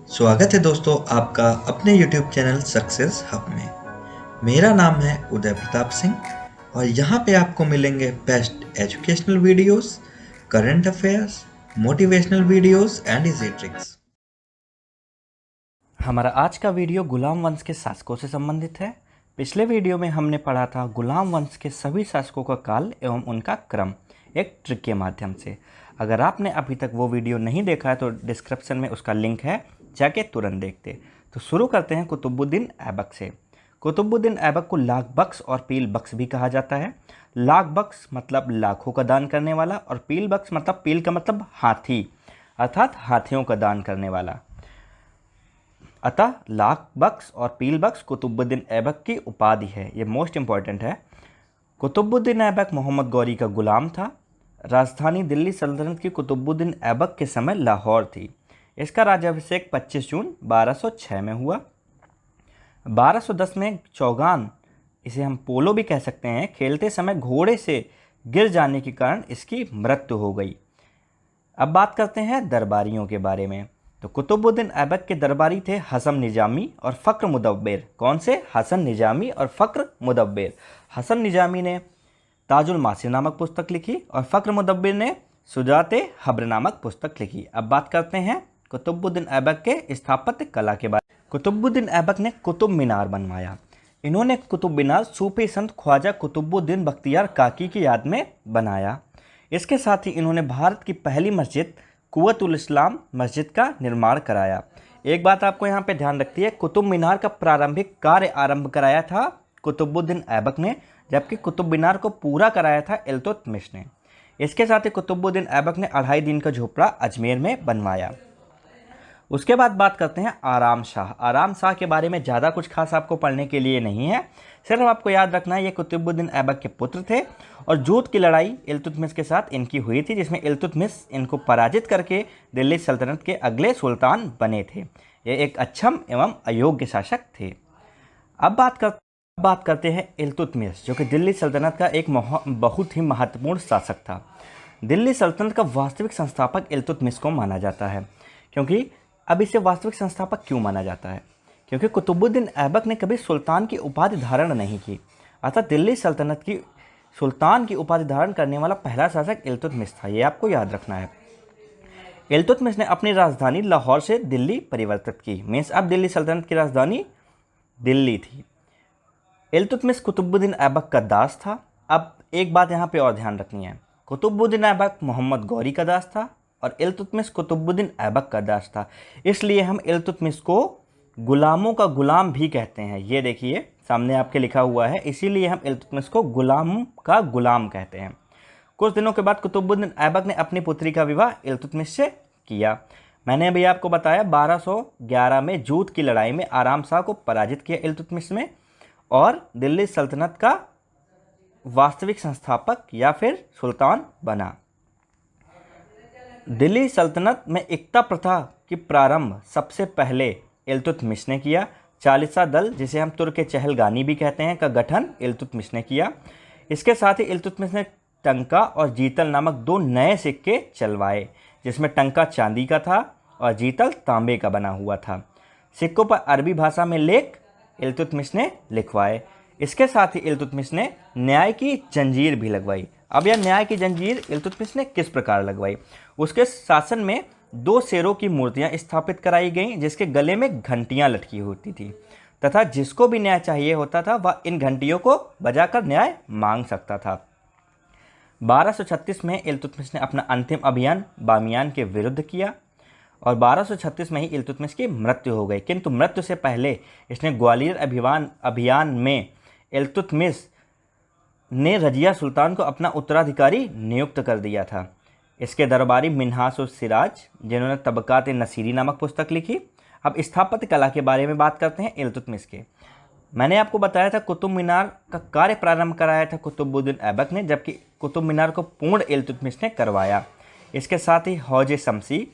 स्वागत है दोस्तों आपका अपने YouTube चैनल सक्सेस हब में। मेरा नाम है उदय प्रताप सिंह और यहाँ पे आपको मिलेंगे best educational videos, current affairs, motivational videos and easy tricks. हमारा आज का वीडियो गुलाम वंश के शासकों से संबंधित है। पिछले वीडियो में हमने पढ़ा था गुलाम वंश के सभी शासकों का काल एवं उनका क्रम एक ट्रिक के माध्यम से। अगर आपने अभी तक वो वीडियो नहीं देखा है तो डिस्क्रिप्शन में उसका लिंक है, जाके तुरंत देखते। तो शुरू करते हैं कुतुबुद्दीन ऐबक से। कुतुबुद्दीन ऐबक को लाख बख्श और पील बख्श भी कहा जाता है। लाख बख्श मतलब लाखों का दान करने वाला और पील बख्श मतलब पील का मतलब हाथी अर्थात हाथियों का दान करने वाला। अतः लाख बख्श और पील बख्श कुतुबुद्दीन ऐबक की उपाधि है। ये मोस्ट इंपॉर्टेंट है। कुतुबुद्दीन ऐबक मोहम्मद गौरी का गुलाम था। राजधानी दिल्ली सल्तनत की कुतुबुद्दीन ऐबक के समय लाहौर थी। इसका राज्याभिषेक 25 जून 1206 में हुआ। 1210 में चौगान, इसे हम पोलो भी कह सकते हैं, खेलते समय घोड़े से गिर जाने के कारण इसकी मृत्यु हो गई। अब बात करते हैं दरबारियों के बारे में। तो कुतुबुद्दीन ऐबक के दरबारी थे हसन निजामी और फ़क्र मुदब्बिर। कौन से? हसन निजामी और फ़क्र मुदब्बिर। हसन निजामी ने ताजुल मासिर नामक पुस्तक लिखी और फ़क्र मुदब्बिर ने सुजाते हब्र नामक पुस्तक लिखी। अब बात करते हैं कुतुबुद्दीन ऐबक के स्थापत्य कला के बारे में। कुतुबुद्दीन ऐबक ने कुतुब मीनार बनवाया। इन्होंने कुतुब मीनार सूफी संत ख्वाजा कुतुबुद्दीन बख्तियार काकी की याद में बनाया। इसके साथ ही इन्होंने भारत की पहली मस्जिद कुव्वतुल इस्लाम मस्जिद का निर्माण कराया। एक बात आपको यहाँ पे ध्यान रखती है, कुतुब मीनार का प्रारंभिक कार्य आरंभ कराया था कुतुबुद्दीन ऐबक ने, जबकि कुतुब मीनार को पूरा कराया था इल्तुतमिश ने। इसके साथ ही कुतुबुद्दीन ऐबक ने 2.5 दिन का झोपड़ा अजमेर में बनवाया। उसके बाद बात करते हैं आराम शाह। आराम शाह के बारे में ज़्यादा कुछ खास आपको पढ़ने के लिए नहीं है, सिर्फ आपको याद रखना है ये कुतुबुद्दीन ऐबक के पुत्र थे और जूत की लड़ाई इल्तुतमिश के साथ इनकी हुई थी, जिसमें इल्तुतमिश इनको पराजित करके दिल्ली सल्तनत के अगले सुल्तान बने थे। ये एक अक्षम एवं अयोग्य शासक थे। अब बात करते हैं इल्तुतमिश, जो कि दिल्ली सल्तनत का एक बहुत ही महत्वपूर्ण शासक था। दिल्ली सल्तनत का वास्तविक संस्थापक इल्तुतमिश को माना जाता है। क्योंकि अब इसे वास्तविक संस्थापक क्यों माना जाता है? क्योंकि कुतुबुद्दीन ऐबक ने कभी सुल्तान की उपाधि धारण नहीं की, अर्थात दिल्ली सल्तनत की सुल्तान की उपाधि धारण करने वाला पहला शासक इल्तुतमिश था। ये आपको याद रखना है। इल्तुतमिश ने अपनी राजधानी लाहौर से दिल्ली परिवर्तित की। मीन्स अब दिल्ली सल्तनत की राजधानी दिल्ली थी। इल्तुतमिश कुतुबुद्दीन ऐबक का दास था। अब एक बात यहाँ पे और ध्यान रखनी है, कुतुबुद्दीन ऐबक मोहम्मद गौरी का दास था और इल्तुतमिश कुतुबुद्दीन ऐबक का दास था। इसलिए हम इल्तुतमिश को गुलामों का गुलाम भी कहते हैं। ये देखिए सामने आपके लिखा हुआ है, इसीलिए हम इल्तुतमिश को गुलाम का गुलाम कहते हैं। कुछ दिनों के बाद कुतुबुद्दीन ऐबक ने अपनी पुत्री का विवाह इल्तुतमिश से किया। मैंने अभी आपको बताया 1211 में जूत की लड़ाई में आराम शाह को पराजित किया इल्तुतमिश में और दिल्ली सल्तनत का वास्तविक संस्थापक या फिर सुल्तान बना। दिल्ली सल्तनत में एकता प्रथा की प्रारंभ सबसे पहले इल्तुतमिश ने किया। चालीसा दल, जिसे हम तुर्क चहलगानी भी कहते हैं, का गठन इल्तुतमिश ने किया। इसके साथ ही इल्तुतमिश ने टंका और जीतल नामक 2 नए सिक्के चलवाए, जिसमें टंका चांदी का था और जीतल तांबे का बना हुआ था। सिक्कों पर अरबी भाषा में लेख इल्तुतमिश ने लिखवाए। इसके साथ ही इल्तुतमिश ने न्याय की जंजीर भी लगवाई। अब यह न्याय की जंजीर इल्तुतमिश ने किस प्रकार लगवाई? उसके शासन में 2 शेरों की मूर्तियां स्थापित कराई गईं, जिसके गले में घंटियां लटकी होती थी तथा जिसको भी न्याय चाहिए होता था वह इन घंटियों को बजाकर न्याय मांग सकता था। 1236 में इल्तुतमिश ने अपना अंतिम अभियान बामियान के विरुद्ध किया और 1236 में ही इल्तुतमिश की मृत्यु हो गई। किंतु मृत्यु से पहले इसने ग्वालियर अभियान में इल्तुतमिश ने रजिया सुल्तान को अपना उत्तराधिकारी नियुक्त कर दिया था। इसके दरबारी मिन्हास उस सिराज, जिन्होंने तबकात नसीरी नामक पुस्तक लिखी। अब स्थापत्य कला के बारे में बात करते हैं इल्तुतमिश के। मैंने आपको बताया था कुतुब मीनार का कार्य प्रारंभ कराया था कुतुबुद्दीन ऐबक ने, जबकि कुतुब मीनार को पूर्ण इल्तुतमिश ने करवाया। इसके साथ ही हौज शमसी,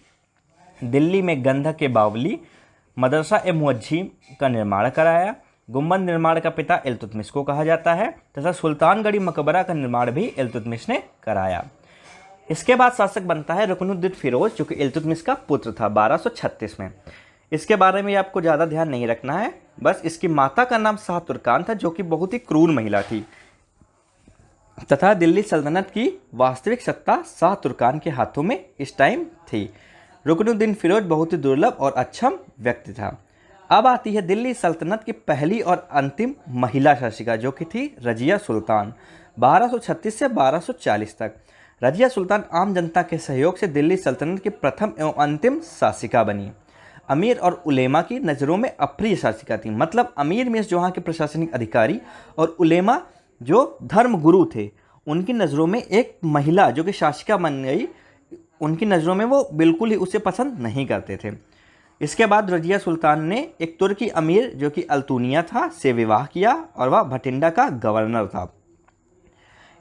दिल्ली में गंधक के बावली, मदरसा ए मुअज्जिम का निर्माण कराया। गुम्बद निर्माण का पिता इल्तुतमिश को कहा जाता है तथा सुल्तानगढ़ी मकबरा का निर्माण भी इल्तुतमिश ने कराया। इसके बाद शासक बनता है रुकनुद्दीन फिरोज, जो कि इल्तुतमिश का पुत्र था 1236 में। इसके बारे में आपको ज़्यादा ध्यान नहीं रखना है, बस इसकी माता का नाम शाह तुर्कान था, जो कि बहुत ही क्रूर महिला थी तथा दिल्ली सल्तनत की वास्तविक सत्ता शाह तुर्कान के हाथों में इस टाइम थी। रुकनुद्दीन फिरोज बहुत ही दुर्लभ और अक्षम व्यक्ति था। अब आती है दिल्ली सल्तनत की पहली और अंतिम महिला शासिका, जो कि थी रजिया सुल्तान। 1236 से 1240 तक रजिया सुल्तान आम जनता के सहयोग से दिल्ली सल्तनत की प्रथम एवं अंतिम शासिका बनी। अमीर और उलेमा की नज़रों में अप्रिय शासिका थी, मतलब अमीर मीन्स जो वहाँ के प्रशासनिक अधिकारी और उलेमा जो धर्म गुरु थे, उनकी नज़रों में एक महिला जो कि शासिका बन गई, उनकी नज़रों में वो बिल्कुल ही उसे पसंद नहीं करते थे। इसके बाद रजिया सुल्तान ने एक तुर्की अमीर जो कि अल्तुनिया था से विवाह किया और वह भटिंडा का गवर्नर था।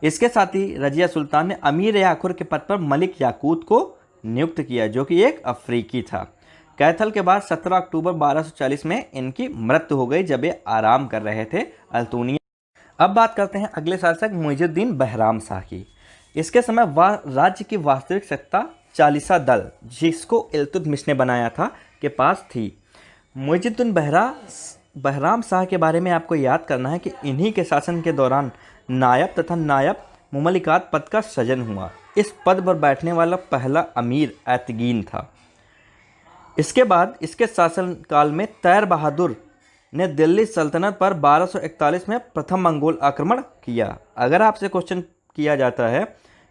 इसके साथ ही रजिया सुल्तान ने अमीर याकुर के पद पर मलिक याकूत को नियुक्त किया, जो कि एक अफ्रीकी था। कैथल के बाद 17 अक्टूबर 1240 में इनकी मृत्यु हो गई, जब ये आराम कर रहे थे अल्तुनिया। अब बात करते हैं अगले शासक मुइजुद्दीन बहराम शाह की। इसके समय राज्य की वास्तविक सत्ता चालीसा दल, जिसको इल्तुतमिश ने बनाया था, के पास थी। मुइजुद्दीन बहराम शाह के बारे में आपको याद करना है कि इन्हीं के शासन के दौरान नायब तथा नायब मुमलिकात पद का सृजन हुआ। इस पद पर बैठने वाला पहला अमीर ऐतगीन था। इसके बाद इसके शासनकाल में तैर बहादुर ने दिल्ली सल्तनत पर 1241 में प्रथम मंगोल आक्रमण किया। अगर आपसे क्वेश्चन किया जाता है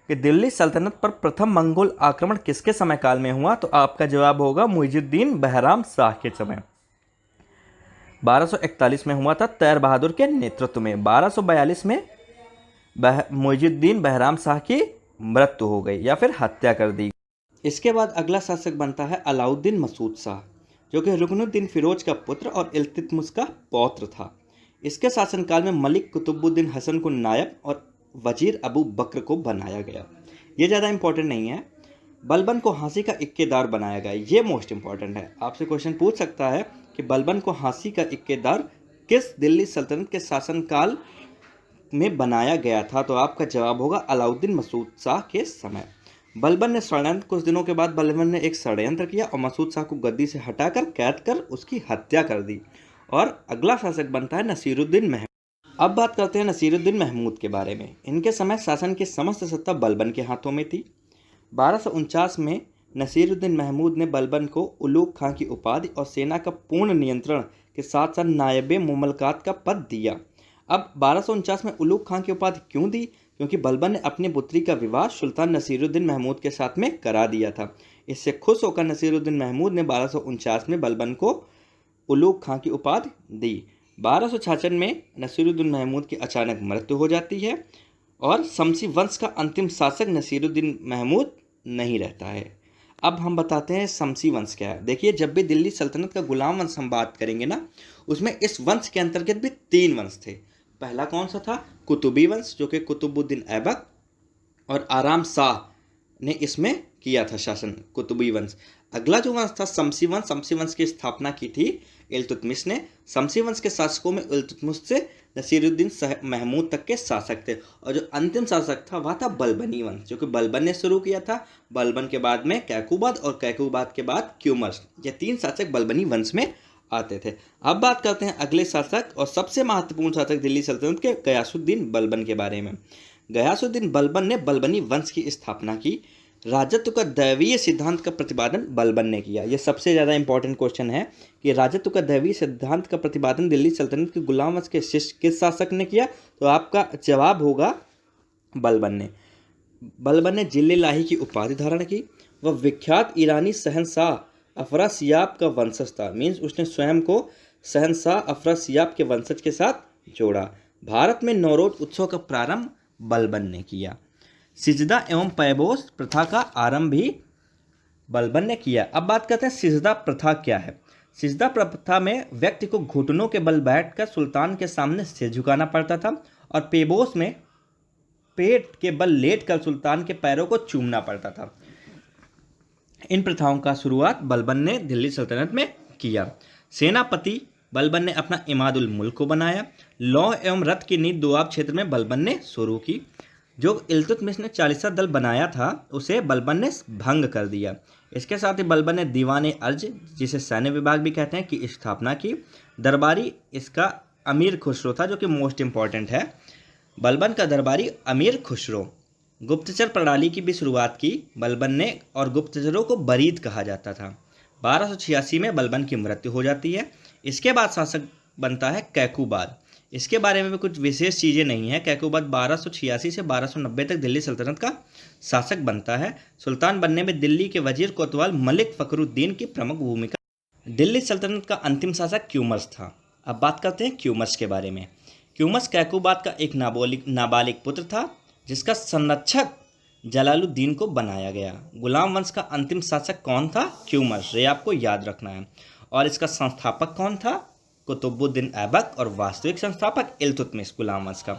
कि दिल्ली सल्तनत पर प्रथम मंगोल आक्रमण किसके समय काल में हुआ, तो आपका जवाब होगा मुइजुद्दीन बहराम शाह के समय। 1241 में हुआ था तैर बहादुर के नेतृत्व में। 1242 में मुइजुद्दीन बहराम शाह की मृत्यु हो गई या फिर हत्या कर दी। इसके बाद अगला शासक बनता है अलाउद्दीन मसूद शाह, जो कि रुकनुद्दीन फिरोज का पुत्र और इल्तुतमिश का पौत्र था। इसके शासनकाल में मलिक कुतुबुद्दीन हसन को नायब और वजीर अबू बकर को बनाया गया। ये ज़्यादा इंपॉर्टेंट नहीं है। बलबन को हाँसी का इक्केदार बनाया गया, ये मोस्ट इंपॉर्टेंट है। आपसे क्वेश्चन पूछ सकता है कि बलबन को हाँसी का इक्केदार किस दिल्ली सल्तनत के शासनकाल में बनाया गया था, तो आपका जवाब होगा अलाउद्दीन मसूद शाह के समय। बलबन ने षड्यंत्र कुछ दिनों के बाद बलबन ने एक षड्यंत्र किया और मसूद शाह को गद्दी से हटाकर कैद कर उसकी हत्या कर दी। और अगला शासक बनता है नसीरुद्दीन महमूद। अब बात करते हैं नसीरुद्दीन महमूद के बारे में। इनके समय शासन की समस्त सत्ता बलबन के हाथों में थी। 1249 में नसीरुद्दीन महमूद ने बलबन को उलूग खां की उपाधि और सेना का पूर्ण नियंत्रण के साथ साथ नायबे मुमलकात का पद दिया। अब 1249 में उलूग खां की उपाधि क्यों दी? क्योंकि बलबन ने अपनी पुत्री का विवाह सुल्तान नसीरुद्दीन महमूद के साथ में करा दिया था। इससे खुश होकर नसीरुद्दीन महमूद ने 1249 में बलबन को उलूग खां की उपाधि दी। 1266 में नसीरुद्दीन महमूद की अचानक मृत्यु हो जाती है और शमसी वंश का अंतिम शासक नसीरुद्दीन महमूद नहीं रहता है। अब हम बताते हैं शमसी वंश क्या है। देखिए, जब भी दिल्ली सल्तनत का गुलाम वंश हम बात करेंगे ना, उसमें इस वंश के अंतर्गत भी 3 वंश थे। पहला कौन सा था? कुतुबी वंश, जो कि कुतुबुद्दीन ऐबक और आराम शाह ने इसमें किया था शासन, कुतुबी वंश। अगला जो वंश था शमसी वंश। शमसी वंश की स्थापना की थी इल्तुतमिश ने। शमसी वंश के शासकों में इल्तुतमिश से नसीरुद्दीन महमूद तक के शासक थे। और जो अंतिम शासक था वह था बलबनी वंश, जो कि बलबन ने शुरू किया था। बलबन के बाद में कैकुबाद और कैकुबाद के बाद क्यूमर्स, ये 3 शासक बलबनी वंश में आते थे। अब बात करते हैं अगले शासक और सबसे महत्वपूर्ण शासक दिल्ली सल्तनत के गयासुद्दीन बलबन के बारे में। गयासुद्दीन बलबन ने बलबनी वंश की स्थापना की। राजत्व का दैवीय सिद्धांत का प्रतिपादन बलबन ने किया। यह सबसे ज़्यादा इंपॉर्टेंट क्वेश्चन है कि राजत्व का दैवीय सिद्धांत का प्रतिपादन दिल्ली सल्तनत के गुलाम वंश के शिष्य किस शासक ने किया, तो आपका जवाब होगा बलबन ने। बलबन ने जिल्ले-लाही की उपाधि धारण की। वह विख्यात ईरानी शहंशाह अफरासियाब का वंशज था। मीन्स उसने स्वयं को शहंशाह अफरासियाब के वंशज के साथ जोड़ा। भारत में नौरोज उत्सव का प्रारंभ बलबन ने किया। सिजदा एवं पैबोस प्रथा का आरंभ भी बलबन ने किया। अब बात करते हैं सिजदा प्रथा क्या है। सिजदा प्रथा में व्यक्ति को घुटनों के बल बैठकर सुल्तान के सामने सिर झुकाना पड़ता था और पेबोस में पेट के बल लेटकर सुल्तान के पैरों को चूमना पड़ता था। इन प्रथाओं का शुरुआत बलबन ने दिल्ली सल्तनत में किया। सेनापति बलबन ने अपना इमादुल मुल्क को बनाया। लौह एवं रथ की नींव दोआब क्षेत्र में बलबन ने शुरू की। जो इल्तुतमिश ने 40 दल बनाया था उसे बलबन ने भंग कर दिया। इसके साथ ही बलबन ने दीवान अर्ज, जिसे सैन्य विभाग भी कहते हैं, की स्थापना की। दरबारी इसका अमीर खुसरो था, जो कि मोस्ट इम्पॉर्टेंट है। बलबन का दरबारी अमीर खुसरो। गुप्तचर प्रणाली की भी शुरुआत की बलबन ने, और गुप्तचरों को बरीद कहा जाता था। 1286 में बलबन की मृत्यु हो जाती है। इसके बाद शासक बनता है कैकुबाद। इसके बारे में भी कुछ विशेष चीज़ें नहीं है। कैकुबाद 1286 से 1290 तक दिल्ली सल्तनत का शासक बनता है। सुल्तान बनने में दिल्ली के वजीर कोतवाल मलिक फखरुद्दीन की प्रमुख भूमिका। दिल्ली सल्तनत का अंतिम शासक क्यूमर्स था। अब बात करते हैं क्यूमर्स के बारे में। क्यूमर्स कैकुबाद का एक नाबालिग पुत्र था, जिसका संरक्षक जलालुद्दीन को बनाया गया। गुलाम वंश का अंतिम शासक कौन था? क्यूमर्स। ये आपको याद रखना है। और इसका संस्थापक कौन था? कुतुबुद्दीन ऐबक। और वास्तविक संस्थापक इल्तुतमिश, गुलाम वंश का।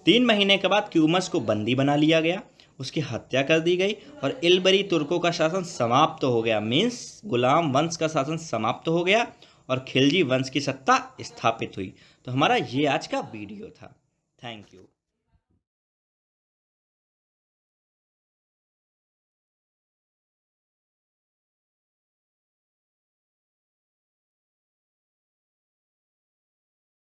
3 महीने के बाद क्यूमर्स को बंदी बना लिया गया, उसकी हत्या कर दी गई और इलबरी तुर्कों का शासन समाप्त हो गया। मीन्स गुलाम वंश का शासन समाप्त हो गया और खिलजी वंश की सत्ता स्थापित हुई। तो हमारा ये आज का वीडियो था। Thank you.